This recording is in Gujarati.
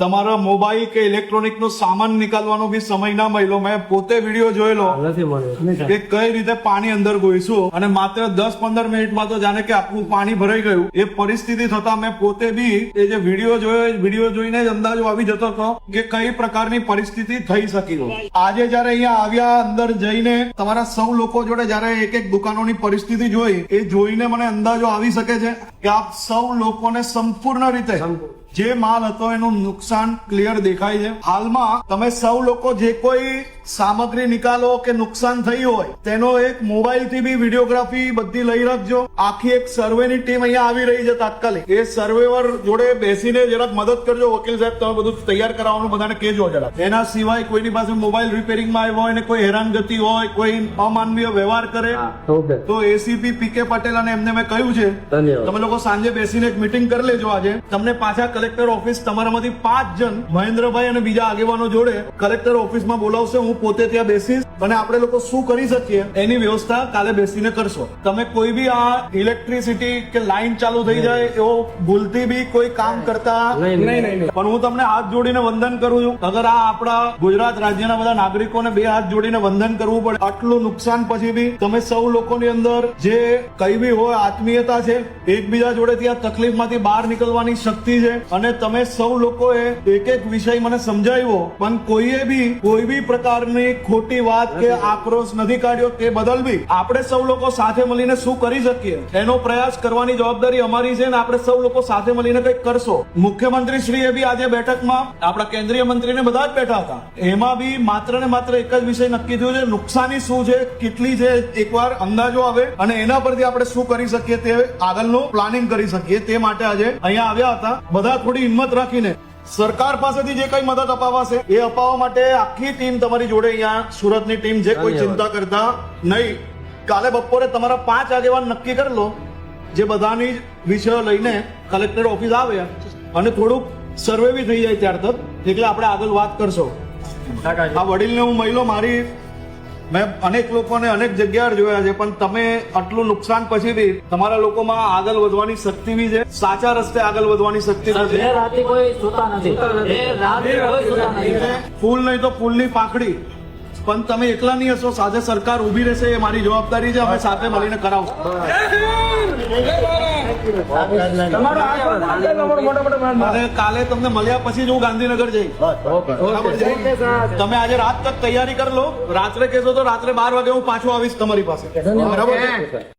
તમારા મોબાઈલ કે ઇલેક્ટ્રોનિક નો સામાન નીકાળવાનો બી સમય ના મળ્યો. મેં પોતે વિડીયો જોયેલો કે કઈ રીતે પાણી અંદર ગોઈશું અને માત્ર 10-15 મિનિટમાં તો જાણે કે આખું પાણી ભરાઈ ગયું. એ પરિસ્થિતિ થતા મેં પોતે બી એ જે વિડીયો જોઈને જ અંદાજો આવી જતો હતો કે કઈ પ્રકારની પરિસ્થિતિ થઈ શકી. આજે જયારે અહીંયા આવ્યા, અંદર જઈને તમારા સૌ લોકો જોડે જયારે એક એક દુકાનોની પરિસ્થિતિ જોઈ, એ જોઈને મને અંદાજો આવી શકે છે કે આપ સૌ લોકોને સંપૂર્ણ રીતે જે માલ હતો એનું નુકસાન ક્લિયર દેખાય છે. હાલમાં તમે સૌ લોકો જે કોઈ સામગ્રી નિકાલો કે નુકસાન થયું હોય તેનો એક મોબાઈલ થી બી વિડીયોગ્રાફી બધી લઈ રાખજો. આખી એક સર્વેની ટીમ અહીંયા આવી રહી છે તાત્કાલિક. એ સર્વેવર જોડે બેસીને જરાક મદદ કરજો. વકીલ સાહેબ તમે બધું તૈયાર કરાવવાનું બધાને કહેજો જરાક. એના સિવાય કોઈની પાસે મોબાઈલ રિપેરિંગમાં આવ્યો હોય ને કોઈ હેરાનગતિ હોય, કોઈ અમાનવીય વ્યવહાર કરે તો એસીપી પીકે પટેલ અને એમને મેં કહ્યું છે તમે લોકો સાંજે બેસીને એક મીટિંગ કરી લેજો. આજે તમને પાછા કલેક્ટર ઓફિસ તમારામાંથી 5 જણ મહેન્દ્રભાઈ અને બીજા આગેવાનો જોડે કલેક્ટર ઓફિસમાં બોલાવશે. હું પોતે ત્યાં બેસીશ અને આપણે લોકો શું કરી શકીએ એની વ્યવસ્થા કાલે બેસીને કરશો. તમે કોઈ બી આ ઇલેક્ટ્રિસિટી કે લાઈન ચાલુ થઈ જાય એવો ભૂલથી બી કોઈ કામ કરતા નહીં. પણ હું તમને હાથ જોડીને વંદન કરું છું. અગર આ આપણા ગુજરાત રાજ્યના બધા નાગરિકોને 2 હાથ જોડીને વંદન કરવું પડે. આટલું નુકસાન પછી બી તમે સૌ લોકોની અંદર જે કઈ બી હોય આત્મીયતા છે, એકબીજા જોડે ત્યાં તકલીફમાંથી બહાર નીકળવાની શક્તિ છે અને તમે સૌ લોકોએ એક એક વિષય મને સમજાવ્યો પણ કોઈએ બી કોઈ બી પ્રકારની ખોટી વાત કે આક્રોશ નથી કાઢ્યો. તે બદલ બી આપણે સૌ લોકો સાથે મળીને શું કરી શકીએ એનો પ્રયાસ કરવાની જવાબદારી અમારી છે ને આપણે સૌ લોકો સાથે મળીને કંઈક કરશો. મુખ્યમંત્રી શ્રીએ બી આજે બેઠકમાં આપણા કેન્દ્રીય મંત્રીને બધા જ બેઠા હતા. એમાં બી માત્ર ને માત્ર એક જ વિષય નક્કી થયો છે, નુકસાની શું છે, કેટલી છે, એકવાર અંદાજો આવે અને એના પરથી આપણે શું કરી શકીએ તે આગળનું પ્લાનિંગ કરી શકીએ. તે માટે આજે અહીંયા આવ્યા હતા. બધા થોડી હિંમત રાખીને સરકાર પાસેથી જે કઈ મદદ અપાવાશે એ અપાવવા માટે આખી ટીમ તમારી જોડે અહીંયા સુરતની ટીમ છે. કોઈ ચિંતા કરતા નહીં. કાલે બપોરે તમારા 5 આગેવાન નક્કી કરી લો જે બધાની વિષયો લઈને કલેક્ટર ઓફિસ આવે અને થોડુંક સર્વે બી થઈ જાય ત્યાર તક, એટલે આપણે આગળ વાત કરશો. આ વડીલને હું મળ્યો, મારી મેં અનેક લોકોને અનેક જગ્યાએ જોયા છે પણ તમે આટલું નુકસાન પછી બી તમારા લોકોમાં આગળ વધવાની શક્તિ બી છે, સાચા રસ્તે આગળ વધવાની શક્તિ છે. ફૂલ નહીં તો ફૂલની પાંખડી, પણ તમે એકલા નહીં હશો, સાથે સરકાર ઉભી રહેશે એ મારી જવાબદારી છે. અમે સાથે મળીને કરાવશું. અને કાલે તમને મળ્યા પછી જ હું ગાંધીનગર જઈશ. તમે આજે રાત તક તૈયારી કરી લો. રાત્રે કહેશો તો રાત્રે 12 વાગે હું પાછો આવીશ તમારી પાસે. બરાબર.